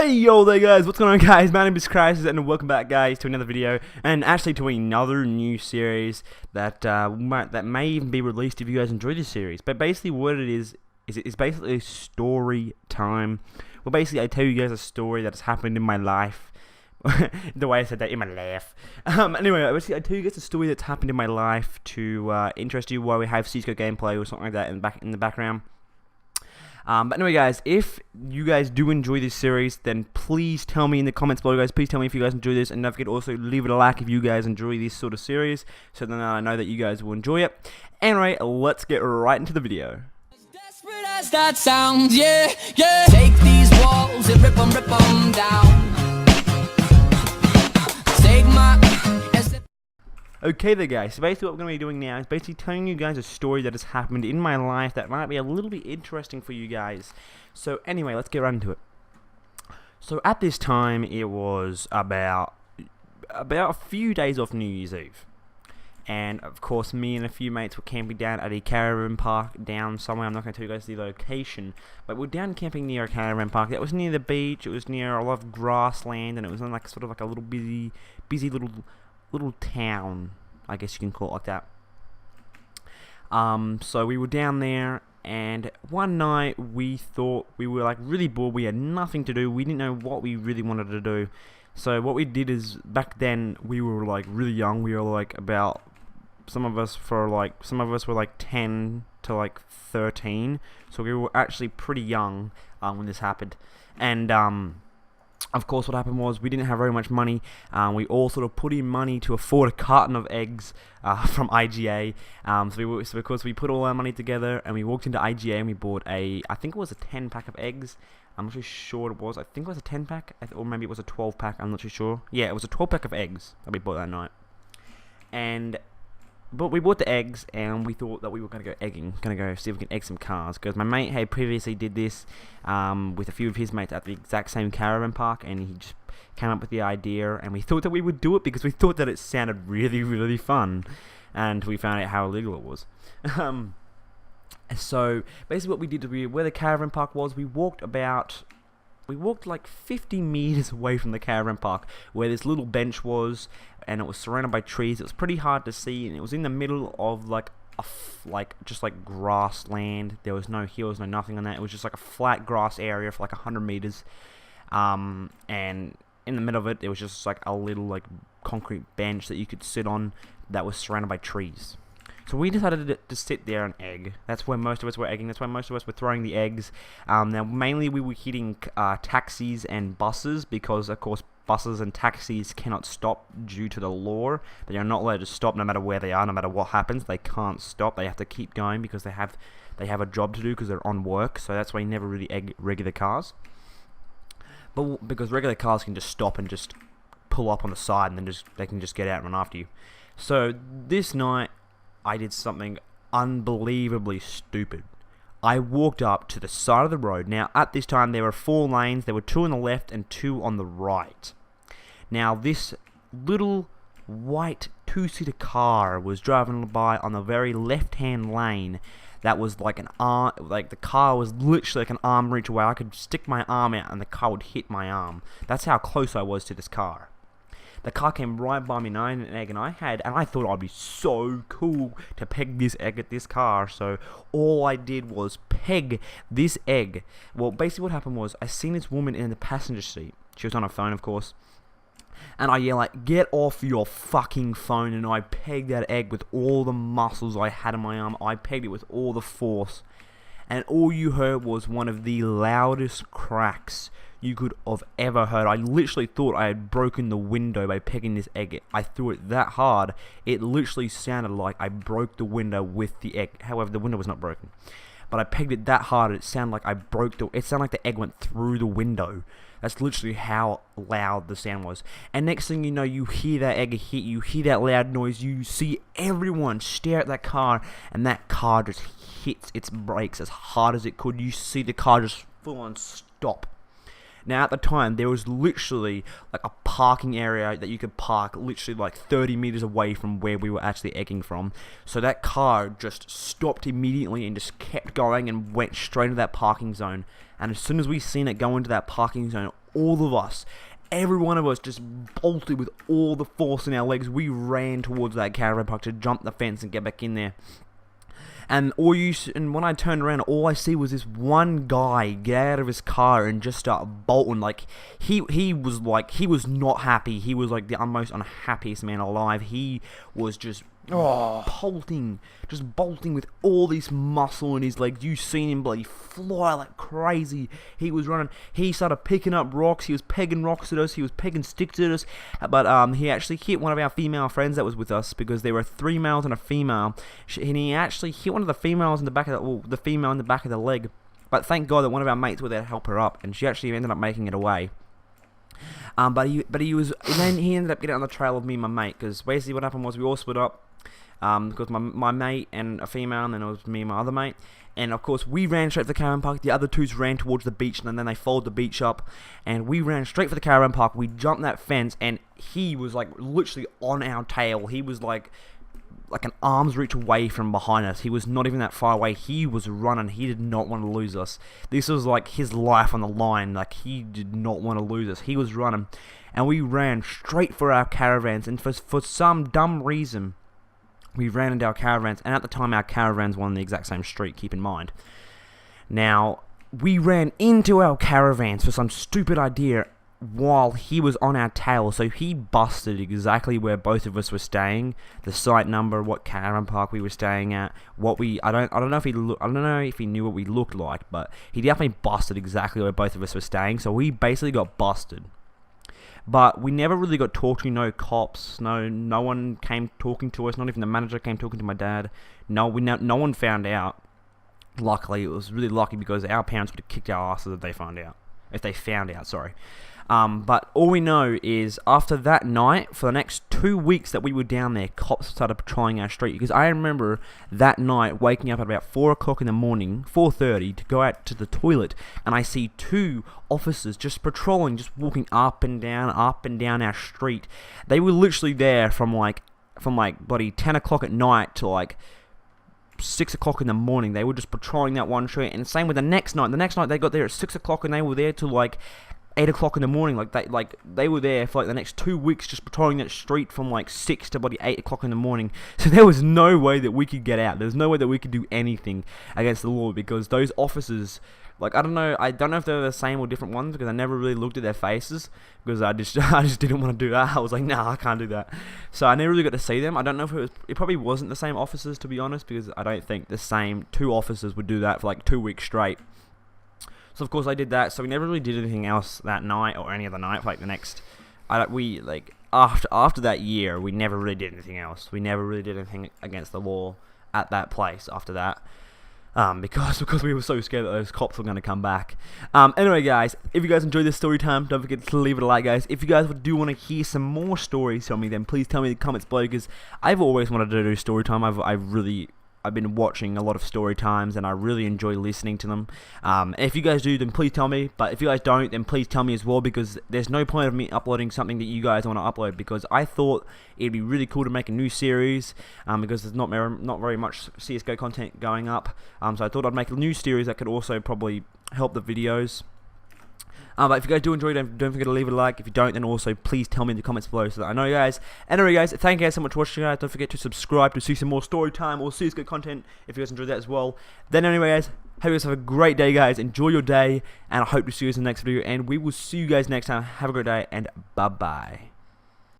Hey yo there guys, what's going on guys? My name is Crysis and welcome back guys to another video, and actually to another new series that may even be released if you guys enjoy this series. But basically what it is it's basically story time. Well, basically I tell you guys a story that has happened in my life. The way I said that, in my life. Anyway, basically I tell you guys a story that's happened in my life to interest you while we have CSGO gameplay or something like that in the background. But anyway guys, if you guys do enjoy this series, then please tell me in the comments below guys, please tell me if you guys enjoy this, and don't forget to also leave it a like if you guys enjoy this sort of series, so then I know that you guys will enjoy it. Anyway, let's get right into the video. Desperate as that sounds, yeah, yeah. Take these walls and rip them down. Take my... Okay there guys, so basically what we're going to be doing now is basically telling you guys a story that has happened in my life that might be a little bit interesting for you guys. So anyway, let's get right into it. So at this time, it was about a few days off New Year's Eve. And of course, me and a few mates were camping down at a caravan park down somewhere. I'm not going to tell you guys the location, but we're down camping near a caravan park that was near the beach. It was near a lot of grassland, and it was in like sort of like a little busy little town, I guess you can call it like that. So we were down there, and one night we thought we were like really bored. We had nothing to do. We didn't know what we really wanted to do. So what we did is, back then we were like really young. We were like about, some of us were like 10 to like 13. So we were actually pretty young when this happened. And of course, what happened was we didn't have very much money. We all sort of put in money to afford a carton of eggs from IGA. So of course we put all our money together and we walked into IGA and we bought I think it was a 10-pack of eggs. I'm not too sure what it was. I think it was a 10-pack, or maybe it was a 12-pack. I'm not too sure. Yeah, it was a 12-pack of eggs that we bought that night. But we bought the eggs, and we thought that we were going to go egging. Going to go see if we can egg some cars. Because my mate had previously did this with a few of his mates at the exact same caravan park. And he just came up with the idea. And we thought that we would do it because we thought that it sounded really, really fun. And we found out how illegal it was. So basically what we did is, where the caravan park was, we walked like 50 meters away from the caravan park, where this little bench was, and it was surrounded by trees. It was pretty hard to see, and it was in the middle of like just like grassland. There was no hills, no nothing on that. It was just like a flat grass area for like 100 meters, and in the middle of it, it was just like a little like concrete bench that you could sit on that was surrounded by trees. So we decided to sit there and egg. That's where most of us were egging. That's where most of us were throwing the eggs. Now, mainly we were hitting taxis and buses, because, of course, buses and taxis cannot stop due to the law. They are not allowed to stop no matter where they are, no matter what happens. They can't stop. They have to keep going because they have a job to do because they're on work. So that's why you never really egg regular cars. But because regular cars can just stop and just pull up on the side, and then they can just get out and run after you. So this night, I did something unbelievably stupid. I walked up to the side of the road. Now, at this time, there were 4 lanes. There were 2 on the left and 2 on the right. Now, this little white 2-seater car was driving by on the very left-hand lane. That was like an arm, like the car was literally like an arm reach away. I could stick my arm out and the car would hit my arm. That's how close I was to this car. The car came right by me, and I had an egg, and I thought I'd be so cool to peg this egg at this car. So all I did was peg this egg. Well, basically what happened was, I seen this woman in the passenger seat. She was on her phone, of course. And I yelled like, "Get off your fucking phone!" And I pegged that egg with all the muscles I had in my arm. I pegged it with all the force. And all you heard was one of the loudest cracks you could have ever heard. I literally thought I had broken the window by pegging this egg. I threw it that hard, it literally sounded like I broke the window with the egg. However, the window was not broken. But I pegged it that hard, it sounded like it sounded like the egg went through the window. That's literally how loud the sound was. And next thing you know, you hear that egg hit, you hear that loud noise, you see everyone stare at that car, and that car just hits its brakes as hard as it could. You see the car just full on stop. Now, at the time, there was literally like a parking area that you could park literally like 30 meters away from where we were actually egging from. So that car just stopped immediately and just kept going and went straight into that parking zone. And as soon as we seen it go into that parking zone, all of us, every one of us just bolted with all the force in our legs. We ran towards that caravan park to jump the fence and get back in there. And when I turned around, all I see was this one guy get out of his car and just start bolting. Like he was not happy. He was like the most unhappiest man alive. He was just bolting with all this muscle in his legs. You seen him bloody fly like crazy. He was running. He started picking up rocks. He was pegging rocks at us. He was pegging sticks at us. But he actually hit one of our female friends that was with us, because there were 3 males and a female. And he actually hit one of the females in the back of the female in the back of the leg. But thank God that one of our mates were there to help her up, and she actually ended up making it away. But he ended up getting on the trail of me and my mate, because basically what happened was we all split up. Because my mate and a female, and then it was me and my other mate. And of course, we ran straight for the caravan park. The other twos ran towards the beach, and then they followed the beach up. And we ran straight for the caravan park. We jumped that fence, and he was like literally on our tail. He was like an arm's reach away from behind us. He was not even that far away. He was running. He did not want to lose us. This was like his life on the line. Like, he did not want to lose us. He was running, and we ran straight for our caravans. And for some dumb reason, we ran into our caravans, and at the time our caravans were on the exact same street, keep in mind. Now, we ran into our caravans for some stupid idea while he was on our tail, so he busted exactly where both of us were staying, the site number, what caravan park we were staying at, I don't know if he knew what we looked like, but he definitely busted exactly where both of us were staying, so we basically got busted. But we never really got talked to. No cops, no one came talking to us. Not even the manager came talking to my dad. No one found out. Luckily, it was really lucky, because our parents would have kicked our asses if they found out. Sorry. But all we know is after that night, for the next 2 weeks that we were down there, cops started patrolling our street. Because I remember that night waking up at about 4 o'clock in the morning, 4:30, to go out to the toilet, and I see 2 officers just patrolling, just walking up and down our street. They were literally there from bloody 10 o'clock at night to like 6 o'clock in the morning. They were just patrolling that one street. And same with the next night. The next night they got there at 6 o'clock, and they were there till like 8 o'clock in the morning. They were there for like the next 2 weeks, just patrolling that street from like 6 to bloody 8 o'clock in the morning. So there was no way that we could get out. There was no way that we could do anything against the law, because those officers, like, I don't know if they're the same or different ones, because I never really looked at their faces, because I just didn't want to do that. I was like, nah, I can't do that. So I never really got to see them. I don't know if it probably wasn't the same officers, to be honest, because I don't think the same 2 officers would do that for like 2 weeks straight. So of course I did that. So we never really did anything else that night or any other night for like the next. After that year, we never really did anything else. We never really did anything against the law at that place after that. Because we were so scared that those cops were going to come back. Anyway, guys, if you guys enjoyed this story time, don't forget to leave it a like, guys. If you guys do want to hear some more stories from me, then please tell me in the comments below, because I've always wanted to do story time. I've been watching a lot of story times, and I really enjoy listening to them. If you guys do, then please tell me. But if you guys don't, then please tell me as well, because there's no point of me uploading something that you guys want to upload, because I thought it'd be really cool to make a new series, because there's not very much CSGO content going up. So I thought I'd make a new series that could also probably help the videos. But if you guys do enjoy, don't forget to leave it a like. If you don't, then also please tell me in the comments below so that I know, guys. Anyway, guys, thank you guys so much for watching, guys. Don't forget to subscribe to see some more story time or CSGO content if you guys enjoyed that as well. Then anyway, guys, hope you guys have a great day, guys. Enjoy your day, and I hope to see you guys in the next video. And we will see you guys next time. Have a great day, and bye-bye.